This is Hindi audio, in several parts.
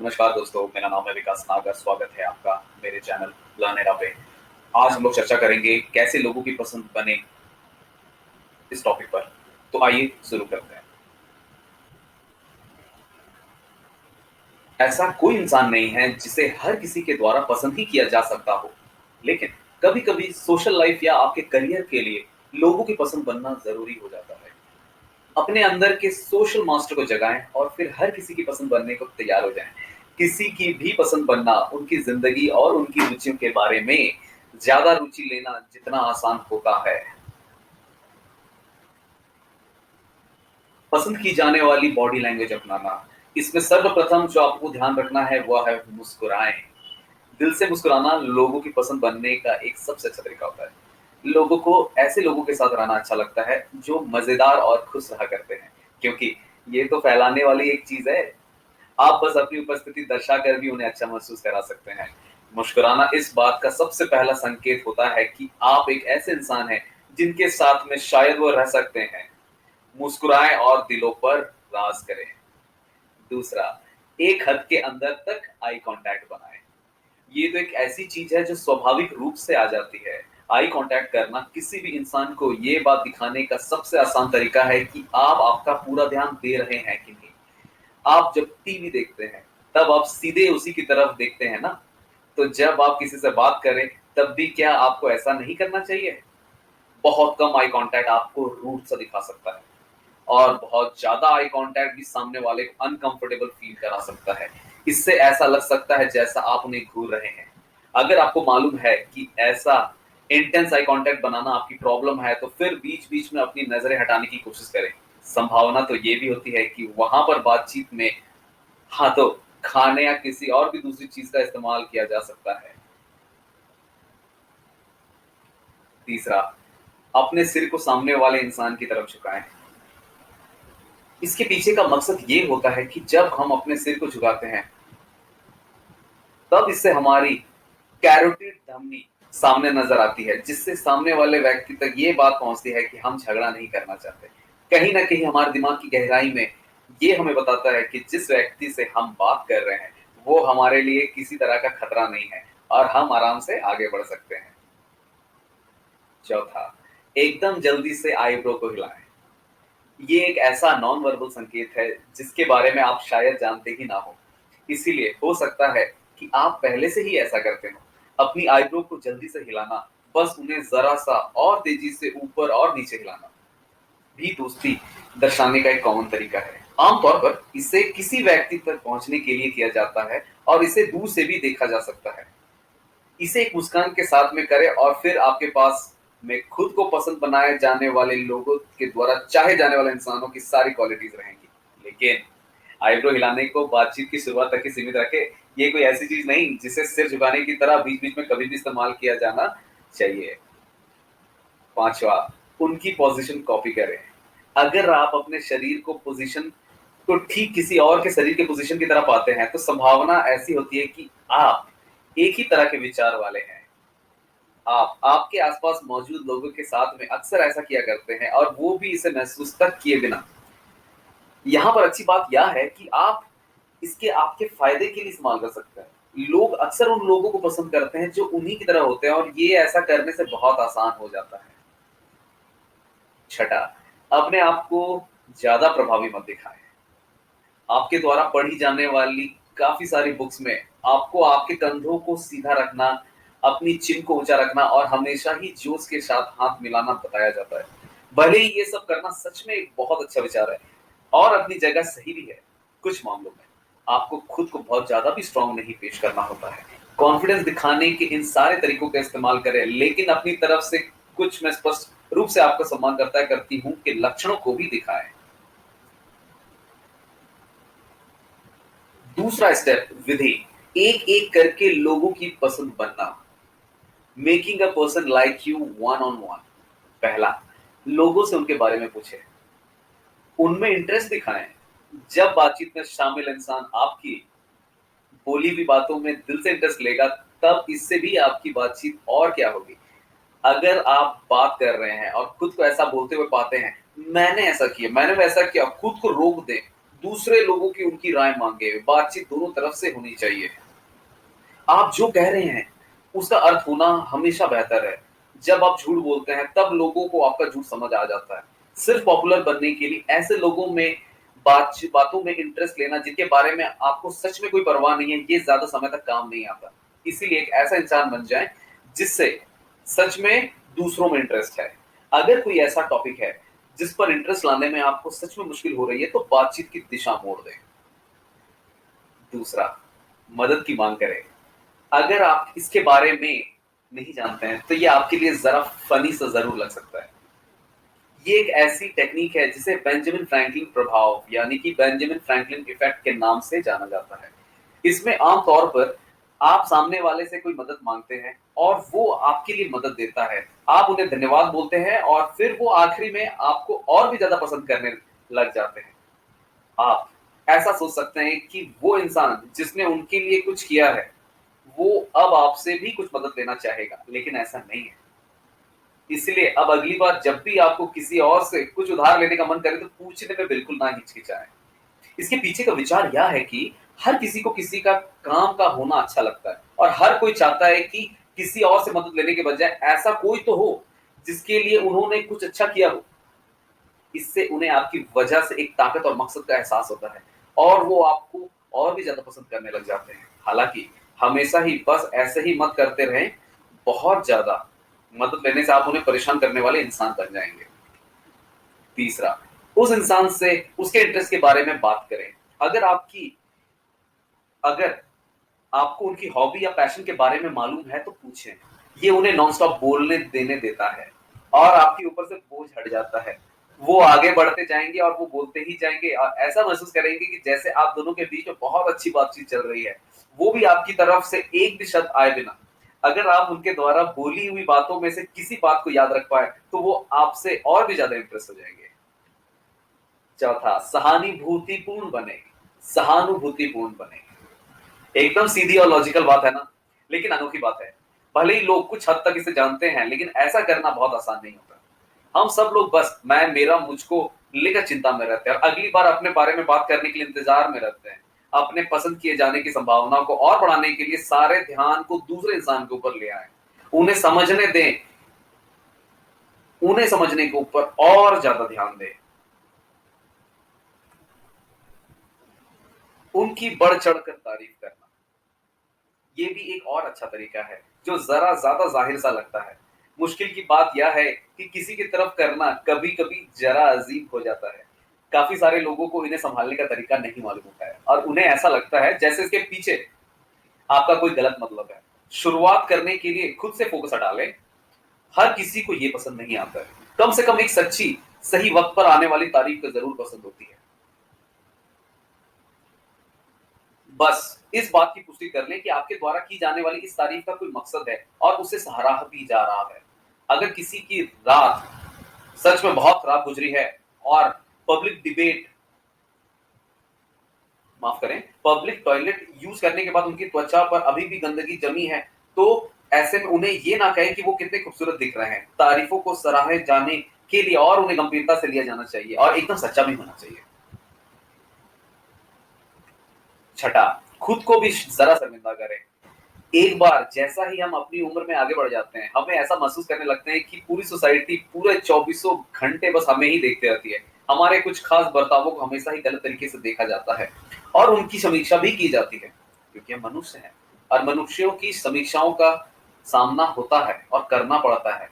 नमस्कार दोस्तों, मेरा नाम है विकास नागर। स्वागत है आपका मेरे चैनल लर्नेरा पे। आज हम लोग चर्चा करेंगे कैसे लोगों की पसंद बने इस टॉपिक पर। तो आइए शुरू करते हैं। ऐसा कोई इंसान नहीं है जिसे हर किसी के द्वारा पसंद ही किया जा सकता हो, लेकिन कभी-कभी सोशल लाइफ या आपके करियर के लिए लोगों की पसंद बनना जरूरी हो जाता है। अपने अंदर के सोशल मास्टर को जगाएं और फिर हर किसी की पसंद बनने को तैयार हो जाएं। किसी की भी पसंद बनना उनकी जिंदगी और उनकी रुचियों के बारे में ज्यादा रुचि लेना जितना आसान होता है। पसंद की जाने वाली बॉडी लैंग्वेज अपनाना। इसमें सर्वप्रथम जो आपको ध्यान रखना है वह है मुस्कुराएं। दिल से मुस्कुराना लोगों की पसंद बनने का एक सबसे अच्छा तरीका होता है। लोगों को ऐसे लोगों के साथ रहना अच्छा लगता है जो मजेदार और खुश रहा करते हैं, क्योंकि ये तो फैलाने वाली एक चीज है। आप बस अपनी उपस्थिति दर्शा कर भी उन्हें अच्छा महसूस करा सकते हैं। मुस्कुराना इस बात का सबसे पहला संकेत होता है कि आप एक ऐसे इंसान हैं जिनके साथ में शायद वो रह सकते हैं। मुस्कुराएं और दिलों पर राज करें। दूसरा, एक हद के अंदर तक आई कांटेक्ट बनाएं। ये तो एक ऐसी चीज है जो स्वाभाविक रूप से आ जाती है। आई कांटेक्ट करना किसी भी इंसान को ये बात दिखाने का सबसे आसान तरीका है कि आप आपका पूरा ध्यान दे रहे हैं कि नहीं। आप जब टीवी देखते हैं तब आप सीधे उसी की तरफ देखते हैं ना। तो जब आप किसी से बात करें तब भी क्या आपको ऐसा नहीं करना चाहिए? बहुत कम आई कांटेक्ट आपको रूड सा दिखा सकता है, और बहुत ज्यादा आई कांटेक्ट भी सामने वाले को अनकंफर्टेबल फील करा सकता है। इससे ऐसा लग सकता है जैसा आप उन्हें घूर रहे हैं। अगर आपको मालूम है कि ऐसा इंटेंस आई कांटेक्ट बनाना आपकी प्रॉब्लम है, तो फिर बीच बीच में अपनी नजरें हटाने की कोशिश करें। संभावना तो ये भी होती है कि वहां पर बातचीत में हाँ तो खाने या किसी और भी दूसरी चीज का इस्तेमाल किया जा सकता है। तीसरा, अपने सिर को सामने वाले इंसान की तरफ झुकाएं। इसके पीछे का मकसद ये होता है कि जब हम अपने सिर को झुकाते हैं तब इससे हमारी कैरोटिड धमनी सामने नजर आती है, जिससे सामने वाले व्यक्ति तक ये बात पहुंचती है कि हम झगड़ा नहीं करना चाहते। कहीं ना कहीं हमारे दिमाग की गहराई में ये हमें बताता है कि जिस व्यक्ति से हम बात कर रहे हैं वो हमारे लिए किसी तरह का खतरा नहीं है और हम आराम से आगे बढ़ सकते हैं। चौथा, एकदम जल्दी से आईब्रो को हिलाएं। ये एक ऐसा नॉन वर्बल संकेत है जिसके बारे में आप शायद जानते ही ना हो। इसीलिए हो सकता है कि आप पहले से ही ऐसा करते हो। अपनी आईब्रो को जल्दी से हिलाना, बस उन्हें जरा सा और तेजी से ऊपर और नीचे हिलाना भी दोस्ती दर्शाने का एक कॉमन तरीका है। आमतौर पर इसे किसी व्यक्ति तक पहुंचने के लिए किया जाता है और इसे दूर से भी देखा जा सकता है। इसे एक मुस्कान के साथ में करें और फिर आपके पास में खुद को पसंद बनाए जाने वाले लोगों के द्वारा चाहे जाने वाले इंसानों की सारी क्वालिटीज रहेंगी। लेकिन आईब्रो हिलाने को बातचीत की शुरुआत तक ही सीमित रखे। ये कोई ऐसी चीज नहीं जिसे सिर झुकाने की तरह बीच बीच में कभी भी इस्तेमाल किया जाना चाहिए। पांचवा, उनकी पोजीशन कॉपी करें। अगर आप अपने शरीर को पोजीशन को ठीक किसी और के शरीर के पोजीशन की तरह पाते हैं तो संभावना ऐसी होती है कि आप एक ही तरह के विचार वाले हैं। आप आपके आसपास मौजूद लोगों के साथ में अक्सर ऐसा किया करते हैं और वो भी इसे महसूस तक किए बिना। यहाँ पर अच्छी बात यह है कि आप इसके आपके फायदे के लिए इस्तेमाल कर सकते हैं। लोग अक्सर उन लोगों को पसंद करते हैं जो उन्हीं की तरह होते हैं, और ये ऐसा करने से बहुत आसान हो जाता है। छठा, अपने आप को ज्यादा प्रभावी मत दिखाएं। आपके द्वारा पढ़ी जाने वाली काफी सारी बुक्स में आपको आपके कंधों को सीधा रखना, अपनी चिन को ऊंचा रखना और हमेशा ही जोश के साथ हाथ मिलाना बताया जाता है। भले ही ये सब करना सच में एक बहुत अच्छा विचार है और अपनी जगह सही भी है, कुछ मामलों में आपको खुद को बहुत ज्यादा भी स्ट्रांग नहीं पेश करना होता है। कॉन्फिडेंस दिखाने के इन सारे तरीकों का इस्तेमाल करें, लेकिन अपनी तरफ से कुछ मैं स्पष्ट रूप से आपका सम्मान करती हूँ कि लक्षणों को भी दिखाएं। दूसरा स्टेप, विधि। एक एक करके लोगों की पसंद बनना। Making a person like you one on one. पहला, लोगों से उनके बारे में पूछें, उनमें इंटरेस्ट दिखाएं। जब बातचीत में शामिल इंसान आपकी बोली हुई बातों में दिल से इंटरेस्ट लेगा तब इससे भी आपकी बातचीत और क्या होगी। अगर आप बात कर रहे हैं और खुद को ऐसा बोलते हुए पाते हैं, मैंने ऐसा किया, मैंने वैसा किया, खुद को रोक दें। दूसरे लोगों की उनकी राय मांगे, बातचीत दोनों तरफ से होनी चाहिए। आप जो कह रहे हैं, उसका अर्थ होना हमेशा बेहतर है। जब आप झूठ बोलते हैं, तब लोगों को आपका झूठ समझ आ जाता है। सिर्फ पॉपुलर बनने के लिए ऐसे लोगों में बातों में इंटरेस्ट लेना जिनके बारे में आपको सच में कोई परवाह नहीं है, ये ज़्यादा समय तक काम नहीं आता। इसीलिए एक ऐसा इंसान बन जाएँ, जिससे सच में दूसरों में इंटरेस्ट है। अगर कोई ऐसा टॉपिक है, जिस पर इंटरेस्ट लाने में आपको सच में मुश्किल हो रही है, तो बातचीत की दिशा मोड़ दें। दूसरा, मदद की माँग करें। अगर आप इसके बारे में नहीं जानते हैं, तो ये आपके लिए ज़रा फ़नी सा ज़रूर लग सकता है। ये एक ऐसी टेक्नीक है जिसे बेंजामिन फ्रैंकलिन प्रभाव यानी कि बेंजामिन फ्रैंकलिन इफ़ेक्ट के नाम से जाना जाता है। इसमें आम तौर पर आप सामने वाले से कोई मदद माँगते हैं और वो आपके लिए मदद देता है। आप उन्हें धन्यवाद बोलते हैं और फिर वो आखिरी में आपको और भी ज़्यादा पसंद करने लग जाते हैं। आप ऐसा सोच सकते हैं कि वो इंसान जिसने उनके लिए कुछ किया है, वो अब आपसे भी कुछ मदद लेना चाहेगा, लेकिन ऐसा नहीं है। इसलिए अब अगली बार जब भी आपको किसी और से कुछ उधार लेने का मन करे, तो पूछने में बिल्कुल ना हिचकिचाएँ। इसके पीछे का विचार यह है कि हर किसी को किसी का काम का होना अच्छा लगता है और हर कोई चाहता है कि किसी और से मदद लेने के बजाय ऐसा कोई तो हो, जिसके लिए उन्होंने कुछ अच्छा किया हो। इससे उन्हें आपकी वजह से एक ताकत और मकसद का एहसास होता है और वो आपको और भी ज़्यादा पसंद करने लग जाते हैं। हालाँकि हमेशा ही बस ऐसे ही मत करते रहें, बहुत ज़्यादा मदद लेने से आप उन्हें परेशान करने वाले इंसान बन जाएँगे। तीसरा, उस इंसान से उसके इंटरेस्ट के बारे में बात करें। अगर आपको उनकी हॉबी या पैशन के बारे में मालूम है, तो पूछें। ये उन्हें नॉन-स्टॉप बोलने देने देता है और आपके ऊपर से बोझ हट जाता है। वो आगे बढ़ते जाएँगे और वो बोलते ही जाएँगे और ऐसा महसूस करेंगे कि जैसे आप दोनों के बीच में बहुत अच्छी बातचीत चल रही है। वो भी आपकी तरफ से एक भी शब्द आए बिना। अगर आप उनके द्वारा बोली हुई बातों में से किसी बात को याद रख पाएँ, तो वो आपसे और भी ज़्यादा इम्प्रेस हो जाएँगे। चौथा, सहानुभूतिपूर्ण बनें। सहानुभूतिपूर्ण बनें। एकदम सीधी और लॉजिकल बात है ना, लेकिन अनोखी बात है। भले ही लोग कुछ हद तक इसे जानते हैं, लेकिन ऐसा करना बहुत आसान नहीं होता। हम सब लोग बस मैं, मेरा, मुझको लेकर चिंता में रहते हैं और अगली बार अपने बारे में बात करने के लिए इंतजार में रहते हैं। अपने पसंद किए जाने की संभावना को और बढ़ाने के लिए सारे ध्यान को दूसरे इंसान के ऊपर ले आएं। उन्हें समझने दें, उन्हें समझने के ऊपर और ज्यादा ध्यान दें। उनकी बढ़ चढ़कर तारीफ करना, ये भी एक और अच्छा तरीका है, जो ज़रा ज़्यादा ज़ाहिर सा लगता है। मुश्किल की बात यह है कि किसी की तरफ करना कभी-कभी ज़रा अजीब हो जाता है। काफ़ी सारे लोगों को इन्हें सँभालने का तरीका नहीं मालूम होता है और उन्हें ऐसा लगता है जैसे इसके पीछे आपका कोई गलत मतलब है। शुरुआत करने के लिए खुद से फ़ोकस हटा लें। हर किसी को ये पसंद नहीं आता है। कम से कम एक सच्ची, सही वक़्त पर आने वाली तारीफ़ तो ज़रूर पसंद होती है। बस इस बात की पुष्टि कर लें कि आपके द्वारा की जाने वाली इस तारीफ का कोई मकसद है और उसे सराहा भी जा रहा है। अगर किसी की रात सच में बहुत खराब गुजरी है और पब्लिक डिबेट माफ करें पब्लिक टॉयलेट यूज करने के बाद उनकी त्वचा पर अभी भी गंदगी जमी है, तो ऐसे में उन्हें ये ना कहें कि वो कितने खूबसूरत दिख रहे हैं। तारीफों को सराहे जाने के लिए और उन्हें गंभीरता से लिया जाना चाहिए और एकदम सच्चा भी होना चाहिए। छठा, खुद को भी जरा शर्मिंदा करें। एक बार जैसा ही हम अपनी उम्र में आगे बढ़ जाते हैं, हमें ऐसा महसूस करने लगते हैं कि पूरी सोसाइटी पूरे चौबीसों घंटे बस हमें ही देखती रहती है। हमारे कुछ खास बर्तावों को हमेशा ही गलत तरीके से देखा जाता है और उनकी समीक्षा भी की जाती है, क्योंकि हम मनुष्य हैं और मनुष्यों की समीक्षाओं का सामना होता है और करना पड़ता है।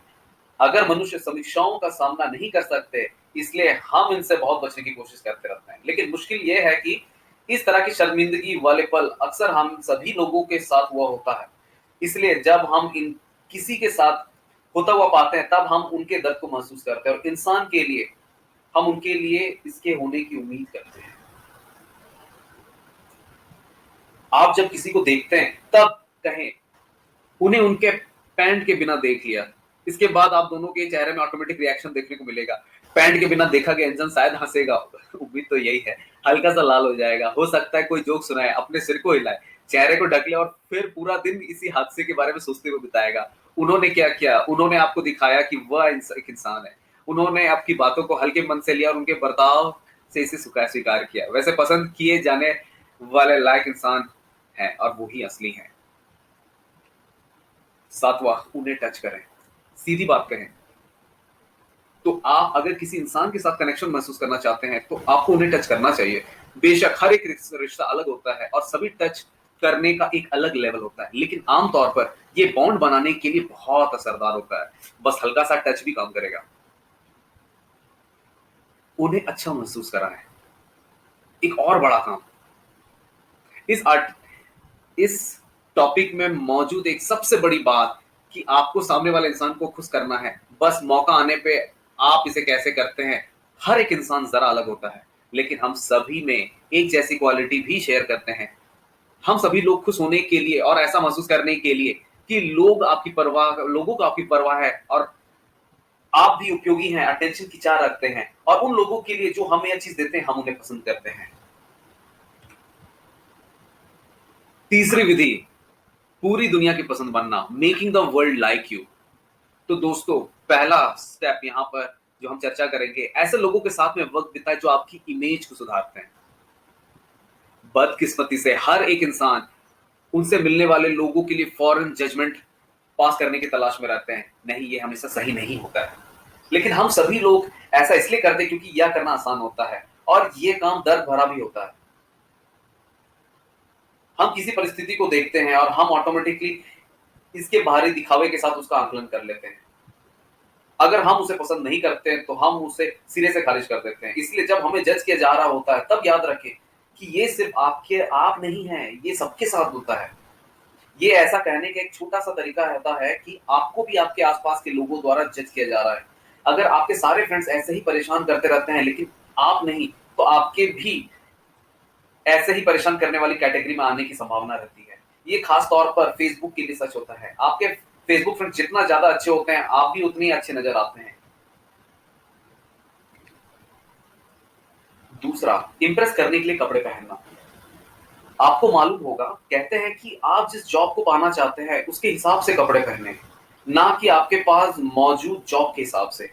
अगर मनुष्य समीक्षाओं का सामना नहीं कर सकते, इसलिए हम इनसे बहुत बचने की कोशिश करते रहते हैं। लेकिन मुश्किल ये है कि इस तरह की शर्मिंदगी वाले पल अक्सर हम सभी लोगों के साथ हुआ होता है। इसलिए जब हम इन किसी के साथ होता हुआ पाते हैं, तब हम उनके दर्द को महसूस करते हैं और इंसान के लिए हम उनके लिए इसके होने की उम्मीद करते हैं। आप जब किसी को देखते हैं, तब कहें उन्हें उनके पैंट के बिना देख लिया। इसके बाद आप दोनों के चेहरे में ऑटोमेटिक रिएक्शन देखने को मिलेगा। पैंट के बिना देखा गया इंसान शायद हंसेगा, उम्मीद तो यही है। हल्का सा लाल हो जाएगा, हो सकता है कोई जोक सुनाए, अपने सिर को हिलाए, चेहरे को ढक ले और फिर पूरा दिन इसी हादसे के बारे में सोचते हुए बिताएगा। उन्होंने क्या किया? उन्होंने आपको दिखाया कि वह एक इंसान है। उन्होंने आपकी बातों को हल्के मन से लिया और उनके बर्ताव से इसे स्वीकार किया। वैसे पसंद किए जाने वाले लायक इंसान हैं और वो ही असली हैं। सातवां, उन्हें टच करें। सीधी बात कहें तो आप अगर किसी इंसान के साथ कनेक्शन महसूस करना चाहते हैं तो आपको उन्हें टच करना चाहिए। बेशक हर एक रिश्ता अलग होता है और सभी टच करने का एक अलग लेवल होता है, लेकिन आमतौर पर ये बॉन्ड बनाने के लिए बहुत असरदार होता है। बस हल्का सा टच भी काम करेगा। उन्हें अच्छा महसूस कराएं। एक और बड़ा काम, इस आर्ट इस टॉपिक में मौजूद एक सबसे बड़ी बात कि आपको सामने वाले इंसान को खुश करना है। बस मौका आने पे आप इसे कैसे करते हैं। हर एक इंसान जरा अलग होता है, लेकिन हम सभी में एक जैसी क्वालिटी भी शेयर करते हैं। हम सभी लोग खुश होने के लिए और ऐसा महसूस करने के लिए कि लोगों को आपकी परवाह है और आप भी उपयोगी हैं, अटेंशन की चाह रखते हैं, और उन लोगों के लिए जो हमें यह चीज देते हैं हम उन्हें पसंद करते हैं। तीसरी विधि, पूरी दुनिया की पसंद बनना, making the world like you. तो दोस्तों, पहला स्टेप यहाँ पर जो हम चर्चा करेंगे, ऐसे लोगों के साथ में वक्त बिताए जो आपकी इमेज को सुधारते हैं। बदकिस्मती से हर एक इंसान उनसे मिलने वाले लोगों के लिए फौरन जजमेंट पास करने की तलाश में रहते हैं। नहीं, ये हमेशा सही नहीं होता है, लेकिन हम सभी लोग ऐसा इसलिए करते हैं क्योंकि यह करना आसान होता है और ये काम दर्द भरा भी होता है। हम किसी परिस्थिति को देखते हैं और हम ऑटोमेटिकली इसके बाहरी दिखावे के साथ उसका आकलन कर लेते हैं। अगर हम उसे पसंद नहीं करते हैं तो हम उसे सिरे से खारिज कर देते हैं। इसलिए जब हमें जज किया जा रहा होता है तब याद रखें कि ये सिर्फ आप नहीं है, ये सबके साथ होता है। ये ऐसा कहने का एक छोटा सा तरीका होता है कि आपको भी आपके आसपास के लोगों द्वारा जज किया जा रहा है। अगर आपके सारे फ्रेंड्स ऐसे ही परेशान करते रहते हैं लेकिन आप नहीं, तो आपके भी ऐसे ही परेशान करने वाली कैटेगरी में आने की संभावना रहती है। ये खास तौर पर फेसबुक के लिए सच होता है। आपके फेसबुक फ्रेंड्स जितना ज्यादा अच्छे होते हैं आप भी उतने ही अच्छे नजर आते हैं। दूसरा, इंप्रेस करने के लिए कपड़े पहनना। आपको मालूम होगा, कहते हैं कि आप जिस जॉब को पाना चाहते हैं उसके हिसाब से कपड़े पहने, ना कि आपके पास मौजूद जॉब के हिसाब से।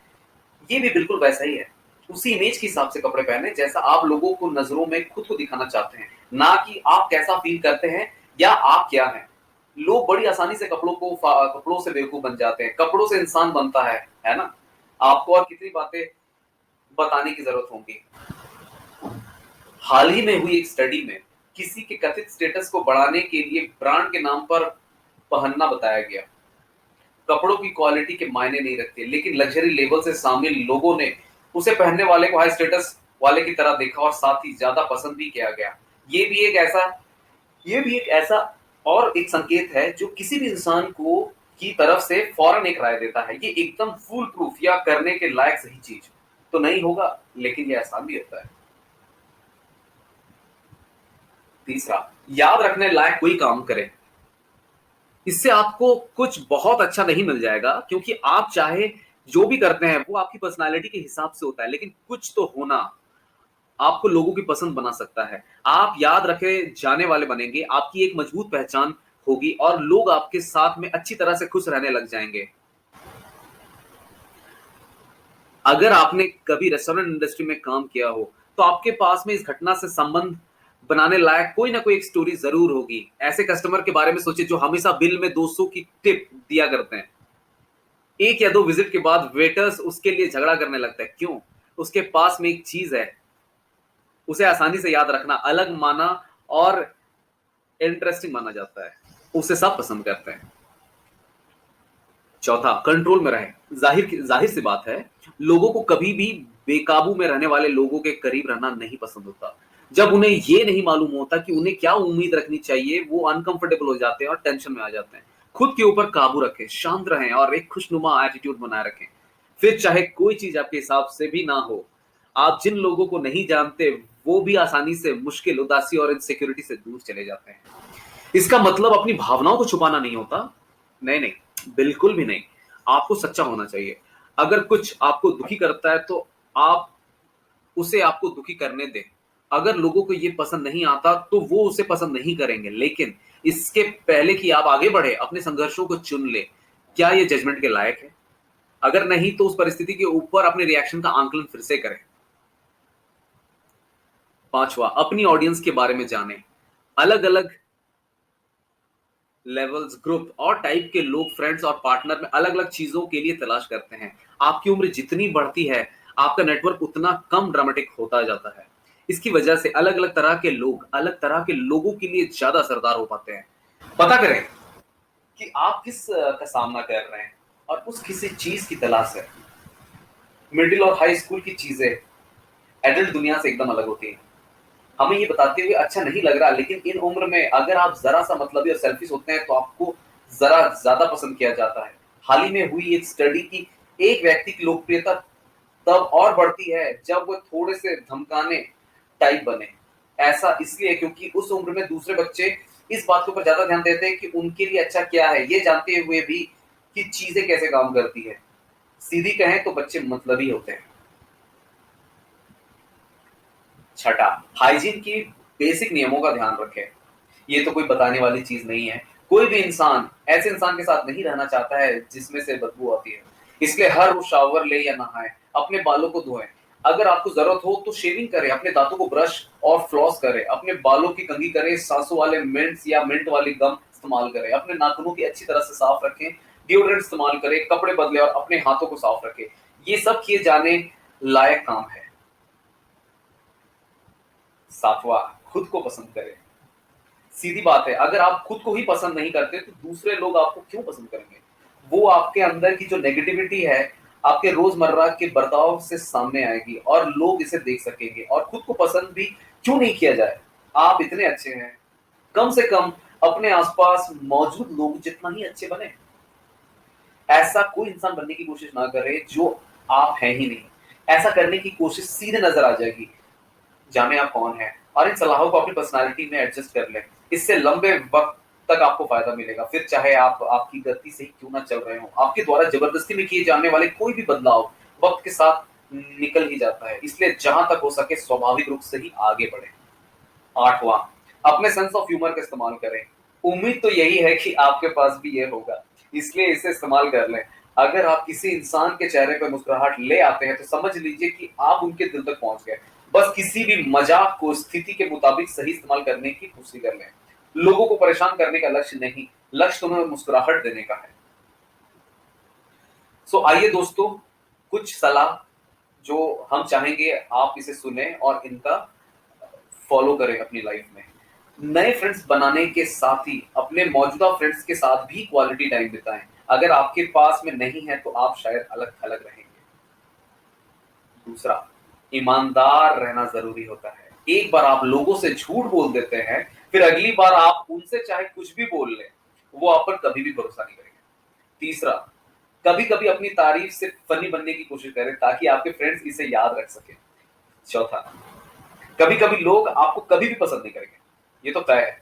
ये भी बिल्कुल वैसा ही है। उसी इमेज के हिसाब से कपड़े पहने जैसा आप लोगों को नजरों में खुद को दिखाना चाहते हैं, ना कि आप कैसा फील करते हैं या आप क्या हैं। लोग बड़ी आसानी से कपड़ों से बेवकूफ बन जाते हैं। कपड़ों से इंसान बनता है ना। आपको और कितनी बातें बताने की जरूरत होगी। हाल ही में हुई एक स्टडी में किसी के कथित स्टेटस को बढ़ाने के लिए ब्रांड के नाम पर पहनना बताया गया। कपड़ों की क्वालिटी के मायने नहीं रखते, लेकिन लग्जरी लेवल से शामिल लोगों ने उसे पहनने वाले को हाई स्टेटस वाले की तरह देखा और साथ ही ज्यादा पसंद भी किया गया। ये भी एक ऐसा और एक संकेत है जो किसी भी इंसान को की तरफ से फौरन एक राय देता है। ये एकदम फूल प्रूफ या करने के लायक सही चीज तो नहीं होगा, लेकिन ये आसान भी होता है। तीसरा, याद रखने लायक कोई काम करें। इससे आपको कुछ बहुत अच्छा नहीं मिल जाएगा, क्योंकि आप चाहे जो भी करते हैं वो आपकी पर्सनालिटी के हिसाब से होता है, लेकिन कुछ तो होना आपको लोगों की पसंद बना सकता है। आप याद रखे जाने वाले बनेंगे, आपकी एक मजबूत पहचान होगी और लोग आपके साथ में अच्छी तरह से खुश रहने लग जाएंगे। अगर आपने कभी रेस्टोरेंट इंडस्ट्री में काम किया हो तो आपके पास में इस घटना से संबंध बनाने लायक कोई ना कोई एक स्टोरी जरूर होगी। ऐसे कस्टमर के बारे में सोचिए जो हमेशा बिल में 200 की टिप दिया करते हैं। एक या दो विजिट के बाद वेटर्स उसके लिए झगड़ा करने लगता है। क्यों? उसके पास में एक चीज है, उसे आसानी से याद रखना अलग माना और इंटरेस्टिंग माना जाता है, उसे सब पसंद करते हैं। चौथा, कंट्रोल में रहे। जाहिर सी बात है, लोगों को कभी भी बेकाबू में रहने वाले लोगों के करीब रहना नहीं पसंद होता। जब उन्हें ये नहीं मालूम होता कि उन्हें क्या उम्मीद रखनी चाहिए, वो अनकंफर्टेबल हो जाते हैं और टेंशन में आ जाते हैं। खुद के ऊपर काबू रखें, शांत रहें और एक खुशनुमा एटीट्यूड बनाए रखें। फिर चाहे कोई चीज आपके हिसाब से भी ना हो, आप जिन लोगों को नहीं जानते वो भी आसानी से मुश्किल, उदासी और इनसिक्योरिटी से दूर चले जाते हैं। इसका मतलब अपनी भावनाओं को छुपाना नहीं होता। नहीं नहीं, बिल्कुल भी नहीं। आपको सच्चा होना चाहिए। अगर कुछ आपको दुखी करता है तो आप उसे आपको दुखी करने दें। अगर लोगों को ये पसंद नहीं आता तो वो उसे पसंद नहीं करेंगे, लेकिन इसके पहले कि आप आगे बढ़े अपने संघर्षों को चुन ले। क्या ये जजमेंट के लायक है? अगर नहीं तो उस परिस्थिति के ऊपर अपने रिएक्शन का आंकलन फिर से करें। 5वां, अपनी ऑडियंस के बारे में जानें। अलग अलग लेवल्स, ग्रुप और टाइप के लोग फ्रेंड्स और पार्टनर में अलग अलग चीजों के लिए तलाश करते हैं। आपकी उम्र जितनी बढ़ती है, आपका नेटवर्क उतना कम ड्रामेटिक होता जाता है। इसकी वजह से अलग अलग तरह के लोग अलग तरह के लोगों के लिए ज्यादा असरदार हो पाते हैं। पता करें कि आप किस का सामना कर रहे हैं और उस किसी चीज की तलाश है। मिडिल और हाई स्कूल की चीजें एडल्ट दुनिया से एकदम अलग होती हैं। हमें ये बताते हुए अच्छा नहीं लग रहा, लेकिन इन उम्र में अगर आप जरा सा मतलबी और सेल्फिश होते हैं तो आपको जरा ज्यादा पसंद किया जाता है। हाल ही में हुई एक स्टडी की एक व्यक्ति की लोकप्रियता तब और बढ़ती है जब वो थोड़े से धमकाने टाइप बने। ऐसा इसलिए क्योंकि उस उम्र में दूसरे बच्चे इस बात के ऊपर ज्यादा ध्यान देते हैं कि उनके लिए अच्छा क्या है, ये जानते हुए भी कि चीजें कैसे काम करती है। सीधी कहें तो बच्चे मतलबी होते हैं। छठा, हाइजीन की बेसिक नियमों का ध्यान रखें। ये तो कोई बताने वाली चीज नहीं है। कोई भी इंसान ऐसे इंसान के साथ नहीं रहना चाहता है जिसमें से बदबू आती है। इसलिए हर रोज शावर ले या नहाएं, अपने बालों को धोएं। अगर आपको जरूरत हो तो शेविंग करें, अपने दांतों को ब्रश और फ्लॉस करें, अपने बालों की कंघी करें, सांसों वाले मिंट्स या मिंट वाली गम इस्तेमाल करें, अपने नाखूनों की अच्छी तरह से साफ रखें, डिओड्रेंट इस्तेमाल करें, कपड़े बदले और अपने हाथों को साफ रखें। ये सब किए जाने लायक काम है। 7वां, खुद को पसंद करें। सीधी बात है, अगर आप खुद को ही पसंद नहीं करते तो दूसरे लोग आपको क्यों पसंद करेंगे। वो आपके अंदर की जो नेगेटिविटी है आपके रोजमर्रा के बर्ताव से सामने आएगी और लोग इसे देख सकेंगे। और खुद को पसंद भी क्यों नहीं किया जाए। आप इतने अच्छे हैं, कम से कम अपने आसपास मौजूद लोग जितना ही अच्छे बने। ऐसा कोई इंसान बनने की कोशिश ना करे जो आप हैं ही नहीं। ऐसा करने की कोशिश सीधे नजर आ जाएगी। जाने आप कौन है और इन सलाहों को अपनी पर्सनालिटी में एडजस्ट कर लें। इससे लंबे वक्त तक आपको फायदा मिलेगा। फिर चाहे आप आपकी गति से ही क्यों ना चल रहे हो, आपके द्वारा जबरदस्ती में किए जाने वाले कोई भी बदलाव वक्त के साथ निकल ही जाता है। इसलिए जहां तक हो सके स्वाभाविक रूप से ही आगे बढ़े। 8वां, अपने सेंस ऑफ ह्यूमर का इस्तेमाल करें। उम्मीद तो यही है कि आपके पास भी ये होगा, इसलिए इसे इस्तेमाल कर लें। अगर आप किसी इंसान के चेहरे पर मुस्कुराहट ले आते हैं तो समझ लीजिए कि आप उनके दिल तक पहुंच गए। बस किसी भी मजाक को स्थिति के मुताबिक सही इस्तेमाल करने की कोशिश कर लें। लोगों को परेशान करने का लक्ष्य नहीं, लक्ष्य तुम्हें मुस्कुराहट देने का है। सो आइए दोस्तों, कुछ सलाह जो हम चाहेंगे आप इसे सुने और इनका फॉलो करें अपनी लाइफ में। नए फ्रेंड्स बनाने के साथ ही अपने मौजूदा फ्रेंड्स के साथ भी क्वालिटी टाइम बिताएं। अगर आपके पास में नहीं है तो आप शायद अलग थलग रहेंगे। दूसरा, ईमानदार रहना जरूरी होता है। एक बार आप लोगों से झूठ बोल देते हैं, फिर अगली बार आप उनसे चाहे कुछ भी बोल लें, वो आप पर कभी भी भरोसा नहीं करेंगे। तीसरा, कभी कभी अपनी तारीफ से फनी बनने की कोशिश करें ताकि आपके फ्रेंड्स इसे याद रख सके। चौथा, कभी कभी लोग आपको कभी भी पसंद नहीं करेंगे, ये तो तय है।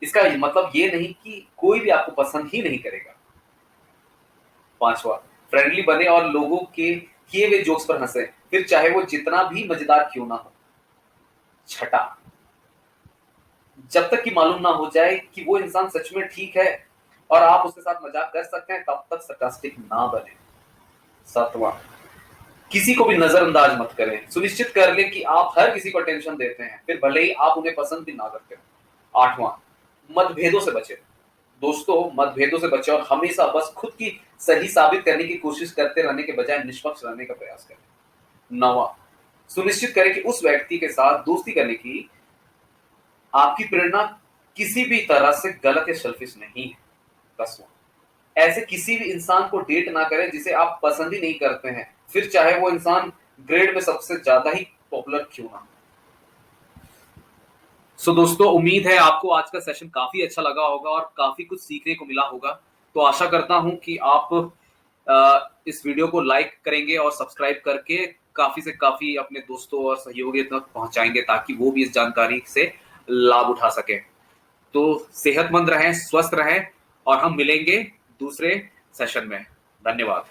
इसका मतलब ये नहीं कि कोई भी आपको पसंद ही नहीं करेगा। 5वां, फ्रेंडली बने और लोगों के किए हुए जोक्स पर हंसे, फिर चाहे वो जितना भी मजेदार क्यों ना हो। 6, जब तक कि मालूम ना हो जाए कि वो इंसान सच में ठीक है और आप उसके साथ मजाक कर सकते हैं, तब तक सरकास्टिक ना बने। 7वां, किसी को भी नजरअंदाज मत करें। सुनिश्चित कर लें कि आप हर किसी को टेंशन देते हैं, फिर भले ही आप उन्हें पसंद भी ना करते हो। 8वां, मतभेदों से बचें। दोस्तों, मतभेदों से बचें और हमेशा बस खुद की सही साबित करने की कोशिश करते रहने के बजाय निष्पक्ष रहने का प्रयास करें। 9वां, सुनिश्चित करें कि उस व्यक्ति के साथ दोस्ती करने की आपकी प्रेरणा किसी भी तरह से गलत या सेल्फिश नहीं है। 10वां, ऐसे किसी भी इंसान को डेट ना करें जिसे आप पसंद ही नहीं करते हैं, फिर चाहे वो इंसान ग्रेड में सबसे ज्यादा ही पॉपुलर क्यों ना हो। सो दोस्तों, उम्मीद है आपको आज का सेशन काफी अच्छा लगा होगा और काफी कुछ सीखने को मिला होगा। तो आशा करता हूं कि आप इस वीडियो को लाइक करेंगे और सब्सक्राइब करके काफी से काफी अपने दोस्तों और सहयोगियों तक पहुंचाएंगे ताकि वो भी इस जानकारी से लाभ उठा सके। तो सेहतमंद रहें, स्वस्थ रहें और हम मिलेंगे दूसरे सेशन में। धन्यवाद।